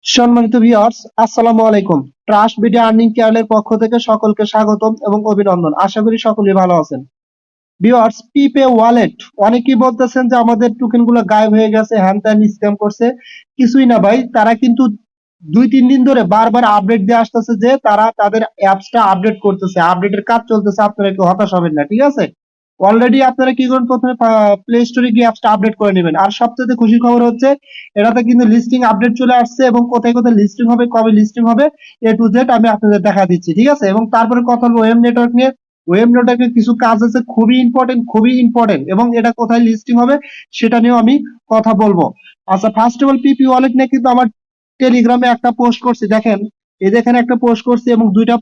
সম্মানিত ভিউয়ার্স, আসসালামু আলাইকুম। ট্রাস্ট ভিডিও আর্নিং কেয়ারের পক্ষ থেকে সকলকে স্বাগতম এবং অভিনন্দন। আশা করি সকলেই ভালো আছেন। ভিউয়ার্স, পিপে ওয়ালেট অনেকেই বলতেছেন যে আমাদের টোকেন গুলো গায়েব হয়ে গেছে, হ্যান ত্যান স্ক্যাম করছে। কিছুই না ভাই, তারা কিন্তু 2-3 দিন ধরে বারবার আপডেট দিয়ে আসতেছে যে তারা তাদের অ্যাপসটা আপডেট করতেছে, আপডেটের কাজ চলতেছে। আপনারা একটু হতাশ হবেন না, ঠিক আছে? অলরেডি আপনারা কি করুন, প্রথমে প্লে স্টোরে গিয়ে অ্যাপসটা আপডেট করে নেবেন। আর সবচেয়ে খুশির খবর হচ্ছে এটাতে কিন্তু লিস্টিং আপডেট চলে আসছে এবং কোথায় কোথায় লিস্টিং হবে, কবে লিস্টিং হবে, এ টু জেড আমি আপনাদের দেখা দিচ্ছি, ঠিক আছে? এবং তারপরে কথা বলবো ওয়েব নেটওয়ার্ক নিয়ে। ওয়েব নেটওয়ার্কের কিছু কাজ আছে খুবই ইম্পর্টেন্ট এবং এটা কোথায় লিস্টিং হবে সেটা নিয়েও আমি কথা বলবো। আচ্ছা, first of all PP wallet নিয়ে কিন্তু আমার টেলিগ্রামে একটা পোস্ট করছি, দেখেন। এই যে এখানে একটা পোস্ট করছি এবং দুইটা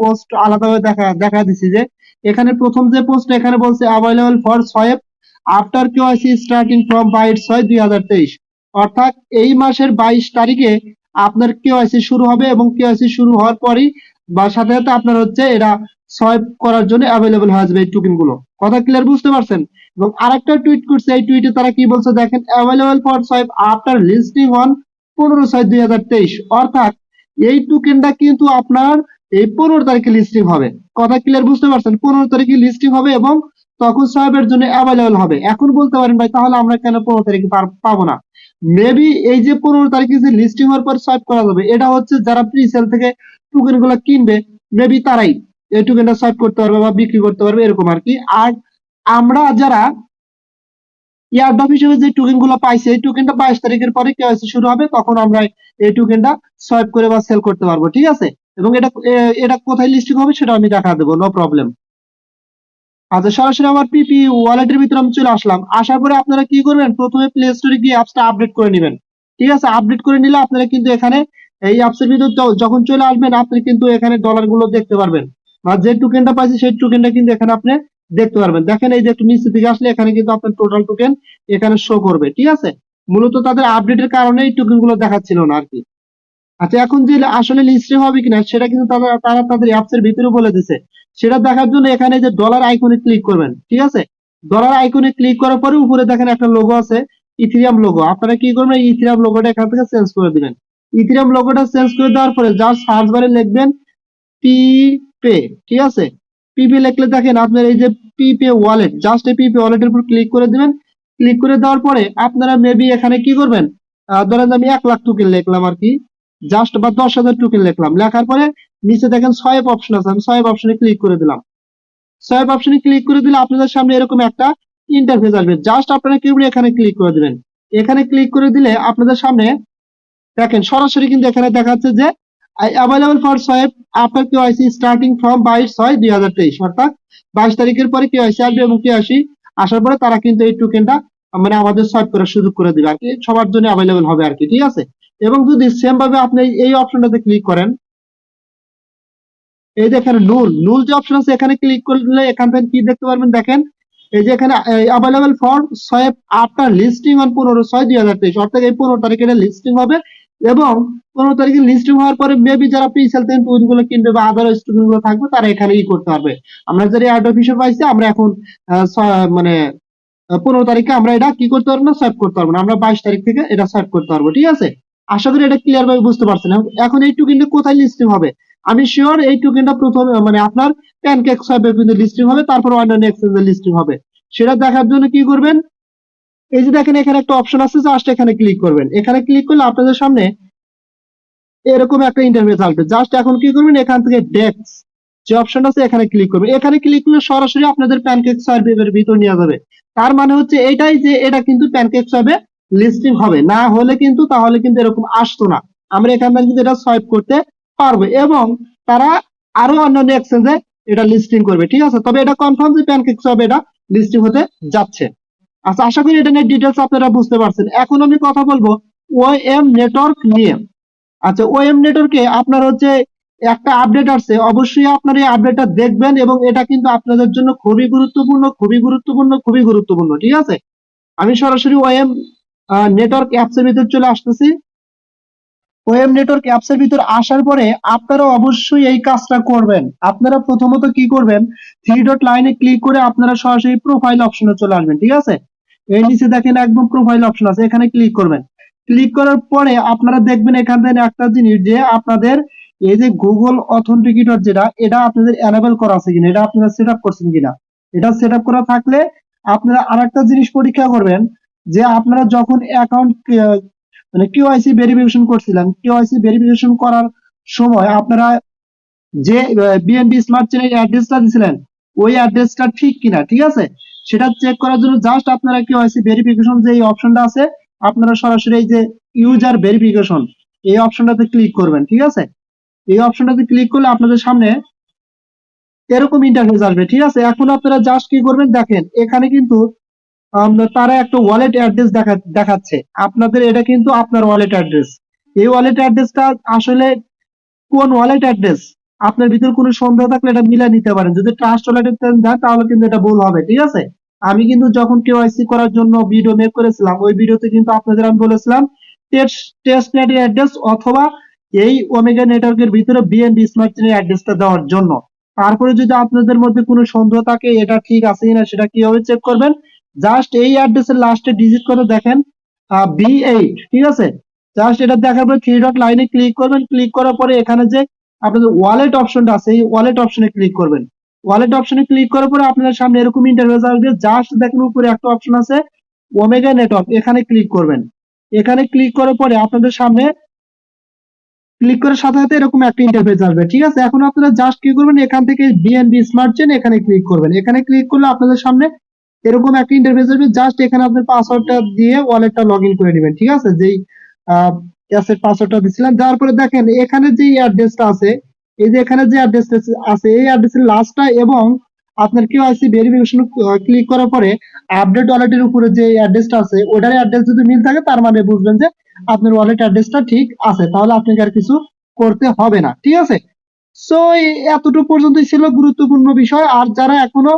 পোস্ট আলাদাভাবে দেখা দিছি। যে এখানে প্রথম যে পোস্ট এখানে বলছে available for swipe after KYC starting from 22/6/2023, অর্থাৎ এই মাসের 22 তারিখে আপনার কেওয়াইসি শুরু হবে এবং কেওয়াইসি শুরু হওয়ার পরই বা সাথে সাথে আপনার হচ্ছে এটা সোয়াইপ করার জন্য অ্যাভেলেবল হয়ে যাবে এই টোকেন গুলো। কথা ক্লিয়ার, বুঝতে পারছেন? এবং আরেকটা টুইট করছে, এই টুইটে তারা কি বলছে দেখেন, available for swipe after listing on 15/6/2023, অর্থাৎ এই টোকেনটা কিন্তু আপনার এই 15 তারিখে লিস্টিং হবে। কথা ক্লিয়ার, বুঝতে পারছেন? 15 তারিখে লিস্টিং হবে এবং তখন সোয়াইপের জন্য অ্যাভেলেবল হবে। এখন বলতে পারেন ভাই তাহলে আমরা কেন 15 তারিখে পাবো না? মেবি এই যে 15 তারিখে যে লিস্টিং হওয়ার পর সোয়াইপ করা যাবে, এটা হচ্ছে যারা প্রি সেল থেকে টোকেন গুলো কিনবে, মেবি তারাই এই টোকেনটা সোয়াইপ করতে পারবে বা বিক্রি করতে পারবে, এরকম আর কি। আর আমরা যারা এয়ারড্রপ হিসেবে যে টোকেন গুলো পাইছে, এই টোকেনটা 22 তারিখের পরে কেওয়াইসি শুরু হবে, তখন আমরা এই টোকেনটা সোয়াইপ করে বা সেল করতে পারবো, ঠিক আছে? এবং এটা কোথায় লিস্টিং হবে সেটা আমি দেখা দেবো, নো প্রবলেম। আচ্ছা, সরাসরি আমার পিপি ওয়ালেটের ভিতরে আমি চলে আসলাম। আসার পরে আপনারা কি করবেন, প্রথমে প্লে স্টোরে গিয়ে অ্যাপসটা আপডেট করে নেবেন, ঠিক আছে? আপডেট করে নিলে আপনারা কিন্তু এখানে এই অ্যাপসের ভিতর যখন চলে আসবেন আপনি কিন্তু এখানে ডলার গুলো দেখতে পারবেন, বা যে টোকেনটা পাইছে সেই টোকেনটা কিন্তু এখানে আপনি দেখতে পারবেন। দেখেন এই যে একটু নিচে দিকে আসলে এখানে কিন্তু আপনার টোটাল টোকেন এখানে শো করবে, ঠিক আছে? মূলত তাদের আপডেটের কারণে এই টোকেন গুলো দেখাচ্ছিল না আর কি। আচ্ছা, এখন যে আসলে লিস্টিং হবে কিনা সেটা কিন্তু তারা তাদের অ্যাপস এর ভিতরে বলে দিছে। সেটা দেখার জন্য এখানে যে ডলার আইকনে ক্লিক করবেন, ঠিক আছে? ডলার আইকনে ক্লিক করার পরে উপরে দেখেন একটা লোগো আছে, ইথিরিয়াম লোগো। আপনারা কি করবেন, এই ইথিরিয়াম লোগোটা এখান থেকে চেঞ্জ করে দিবেন। ইথিরিয়াম লোগোটা চেঞ্জ করে দেওয়ার পরে জাস্ট সার্চ বারে লিখবেন পিপে, ঠিক আছে? পিপে লিখলে দেখেন আপনার এই যে পিপে ওয়ালেট, জাস্ট এই পিপে ওয়ালেটের উপর ক্লিক করে দিবেন। ক্লিক করে দেওয়ার পরে আপনারা মেবি এখানে কি করবেন, ধরেন আমি 1 লাখ টোকেন লিখলাম আর কি, জাস্ট বা 10,000 টোকেন লিখলাম। লেখার পরে নিচে দেখেন সোয়াইপ অপশন আছে, আমি সোয়াইপ অপশনে ক্লিক করে দিলাম। সোয়াইপ অপশনে ক্লিক করে দিলে আপনাদের সামনে এরকম একটা ইন্টারফেস আসবে। জাস্ট আপনারা কি করবেন, এখানে ক্লিক করে দিবেন। এখানে ক্লিক করে দিলে আপনাদের সামনে দেখেন সরাসরি কিন্তু এখানে দেখাচ্ছে যে available for swipe after KYC starting from 22/6/2023, অর্থাৎ 22 তারিখের পরে কেওয়াইসি আসবে এবং কেওয়াইসি আসার পরে তারা কিন্তু এই টোকেনটা মানে আমাদের সোয়াইপ করার সুযোগ করে দিবে আর কি, সবার জন্য অ্যাভেলেবল হবে আর কি, ঠিক আছে? এবং যদি সেম ভাবে আপনি এই অপশনটাতে ক্লিক করেন, এই যে এখানে নুল নুল যে অপশন আছে এখানে ক্লিক করলে এখান থেকে কি দেখতে পারবেন দেখেন, এই যে এখানে available for swipe after listing on 15/6/2023, অর্থাৎ এই 15 তারিখে এটা লিস্টিং হবে। এবং 15 তারিখে লিস্টিং হওয়ার পরে মেবি যারা প্রি সেল থেকে টোকেন গুলো কিনবে বা আদার স্টুডেন্ট গুলো থাকবে তারা এখানে ই করতে পারবে। আমরা যারা এয়ারড্রপ হিসেবে পাইছি আমরা এখন মানে 15 তারিখে আমরা এটা কি করতে পারবো না, সোয়াইপ করতে পারবো না। আমরা 22 তারিখ থেকে এটা সোয়াইপ করতে পারবো, ঠিক আছে? আশা করি এটা ক্লিয়ার ভাবে বুঝতে পারছেন। এখন এই টোকেনটা কোথায় লিস্টিং হবে, আমি শিওর এই টোকেনটা প্রথমে মানে আপনার প্যানকেক সোয়াইপে কিন্তু লিস্টিং হবে, তারপর অন্যান্য এক্সচেঞ্জে লিস্টিং হবে। সেটা দেখার জন্য কি করবেন, এই যে দেখেন এখানে একটা অপশন আছে, জাস্ট এখানে ক্লিক করবেন। এখানে ক্লিক করলে আপনাদের সামনে এরকম একটা ইন্টারফেস আসবে। জাস্ট এখন কি করবেন, এখান থেকে ডেস্ক যে অপশন আছে এখানে ক্লিক করবেন। এখানে ক্লিক করলে সরাসরি আপনাদের প্যানকেক সোয়াইপের ভিতর নিয়ে যাবে। তার মানে হচ্ছে এটাই যে এটা কিন্তু প্যানকেক সোয়াইপে লিস্টিং হবে, না হলে কিন্তু তাহলে কিন্তু এরকম আসতো না। আমরা এখান থেকে কিন্তু এটা সোয়াইপ করতে পারবো এবং তারা আরো অন্যান্য এক্সচেঞ্জে এটা লিস্টিং করবে, ঠিক আছে? তবে এটা কনফার্ম যে প্যানকেক সোয়াইপে এটা লিস্টিং হতে যাচ্ছে। আচ্ছা, আশা করি এটা নিয়ে ডিটেলস আপনারা বুঝতে পারছেন। এখন আমি কথা বলবো ওএম নেটওয়ার্ক নিয়ে। আচ্ছা, ওএম নেটওয়ার্কে আপনার হচ্ছে একটা আপডেট আসছে, অবশ্যই আপনার এই আপডেটটা দেখবেন এবং এটা কিন্তু আপনাদের জন্য খুবই গুরুত্বপূর্ণ, ঠিক আছে? আমি সরাসরি ওএম নেটওয়ার্ক অ্যাপস এর ভিতর চলে আসতেছি। ওএম নেটওয়ার্ক অ্যাপস এর ভিতর আসার পরে আপনারা অবশ্যই এই কাজটা করবেন। আপনারা প্রথমত কি করবেন, 3 ডট লাইনে ক্লিক করে আপনারা সরাসরি প্রোফাইল অপশনে চলে আসবেন, ঠিক আছে? এই নিচে দেখেন একদম প্রোফাইল অপশন আছে, এখানে ক্লিক করবেন। ক্লিক করার পরে আপনারা দেখবেন এখান থেকে একটা জিনিস যে আপনাদের এই যে গুগল অথেন্টিকেটর যেটা, এটা আপনাদের এনেবল করা আছে কিনা, এটা আপনারা সেট আপ করছেন কিনা। এটা সেট আপ করা থাকলে আপনারা আরেকটা জিনিস পরীক্ষা করবেন যে আপনারা যখন অ্যাকাউন্ট মানে কেওয়াইসি ভেরিফিকেশন করছিলেন, কেওয়াইসি ভেরিফিকেশন করার সময় আপনারা যে বিএনবি স্মার্ট চেনের অ্যাড্রেসটা দিছিলেন ওই অ্যাড্রেসটা ঠিক কিনা, ঠিক আছে, সেটা চেক করার জন্য জাস্ট আপনারা কেওয়াইসি ভেরিফিকেশন যে এই অপশনটা আছে, আপনারা সরাসরি এই যে ইউজার ভেরিফিকেশন এই অপশনটাতে ক্লিক করবেন, ঠিক আছে। এই অপশনটাতে ক্লিক করলে আপনাদের সামনে এরকম ইন্টারফেস আসবে, ঠিক আছে। এখন আপনারা জাস্ট কি করবেন দেখেন এখানে কিন্তু তারা একটা ওয়ালেট অ্যাড্রেস দেখাচ্ছে আপনাদের, এটা কিন্তু আপনার ওয়ালেট অ্যাড্রেস। এই ওয়ালেট অ্যাড্রেসটা আসলে কোন ওয়ালেট অ্যাড্রেস, আপনার ভিতর কোনো সন্দেহ থাকলে এটা মিলাই নিতে পারেন। যদি ট্রাস্ট ওয়ালেট দেন তাহলে কিন্তু এটা ভুল হবে, ঠিক আছে। আমি কিন্তু যখন কেওয়াইসি করার জন্য ভিডিও মেক করেছিলাম ওই ভিডিওতে কিন্তু আপনাদের আমি বলেছিলাম টেস্ট নেটের অ্যাড্রেস অথবা এই ওমেগা নেটওয়ার্কের ভিতরে বিএনবি স্মার্ট চেনের অ্যাড্রেসটা দেওয়ার জন্য। তারপরে যদি আপনাদের মধ্যে কোনো সন্দেহ থাকে এটা ঠিক আছে কিনা সেটা কিভাবে চেক করবেন, জাস্ট এই অ্যাড্রেসের লাস্টে ডিজিট করে দেখেন B8, ঠিক আছে। জাস্ট এটা দেখার পরে থ্রি ডট লাইনে ক্লিক করবেন, ক্লিক করার পরে এখানে যে আপনাদের ওয়ালেট অপশনটা আছে এই ওয়ালেট অপশনে ক্লিক করবেন। ওয়ালেট অপশনে ক্লিক করার পরে আপনার সামনে এরকম ইন্টারফেস আসবে, জাস্ট দেখেন উপরে একটা অপশন আছে ওমেগা নেটওয়ার্ক, এখানে ক্লিক করবেন। এখানে ক্লিক করার পরে আপনাদের সামনে ক্লিক করার সাথে সাথে এরকম একটা ইন্টারফেস আসবে, ঠিক আছে। এখন আপনারা জাস্ট কি করবেন এখান থেকে বিএনবি স্মার্ট চেন এখানে ক্লিক করবেন। এখানে ক্লিক করলে আপনাদের সামনে এরকম একটা ইন্টারফেস আসবে, জাস্ট এখানে আপনার পাসওয়ার্ডটা দিয়ে ওয়ালেটটা লগ ইন করে নেবেন, ঠিক আছে। যেই অ্যাসেট পাসওয়ার্ডটা দিছিলাম দেওয়ার পরে দেখেন এখানে যে অ্যাড্রেসটা আছে, এই যে এখানে যে অ্যাড্রেসটা আছে এই অ্যাড্রেসের লাস্টটা এবং আপনার কেওয়াইসি ভেরিফিকেশন ক্লিক করার পরে আপডেট ওয়ালেটের উপরে যে অ্যাড্রেসটা আছে ওটার অ্যাড্রেস যদি মিল থাকে তার মানে বুঝবেন যে আপনার ওয়ালেট অ্যাড্রেসটা ঠিক আছে, তাহলে আপনাকে আর কিছু করতে হবে না, ঠিক আছে। সো এতটুকু পর্যন্তই ছিল গুরুত্বপূর্ণ বিষয়। আর যারা এখনো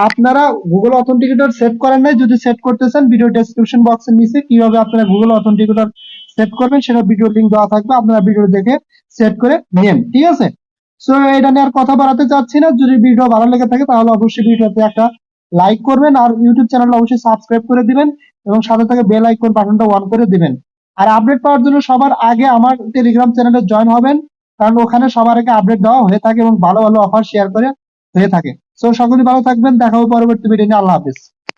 আপনারা গুগল অথেন্টিকেটর সেট করেন নাই, যদি সেট করতে চান ভিডিও ডেসক্রিপশন বক্সের নিচে কিভাবে আপনারা গুগল অথেন্টিকেটর সেট করবেন সেটা ভিডিও লিংক দেওয়া থাকবে, আপনারা ভিডিও দেখে সেট করে নেন, ঠিক আছে। সো এটা নিয়ে আর কথা বাড়াতে চাচ্ছি না। যদি ভিডিও ভালো লেগে থাকে তাহলে অবশ্যই ভিডিওতে একটা লাইক করবেন আর ইউটিউব চ্যানেলটা অবশ্যই সাবস্ক্রাইব করে দিবেন এবং সাথে থেকে বেল আইকন বাটনটা অন করে দিবেন। আর আপডেট পাওয়ার জন্য সবার আগে আমার টেলিগ্রাম চ্যানেলে জয়েন হবেন, কারণ ওখানে সবার আগে আপডেট দেওয়া হয়ে থাকে এবং ভালো ভালো অফার শেয়ার করে হয়ে থাকে। সো সকলেই ভালো থাকবেন, দেখা হবে পরবর্তী ভিডিও নিয়ে। আল্লাহ হাফেজ।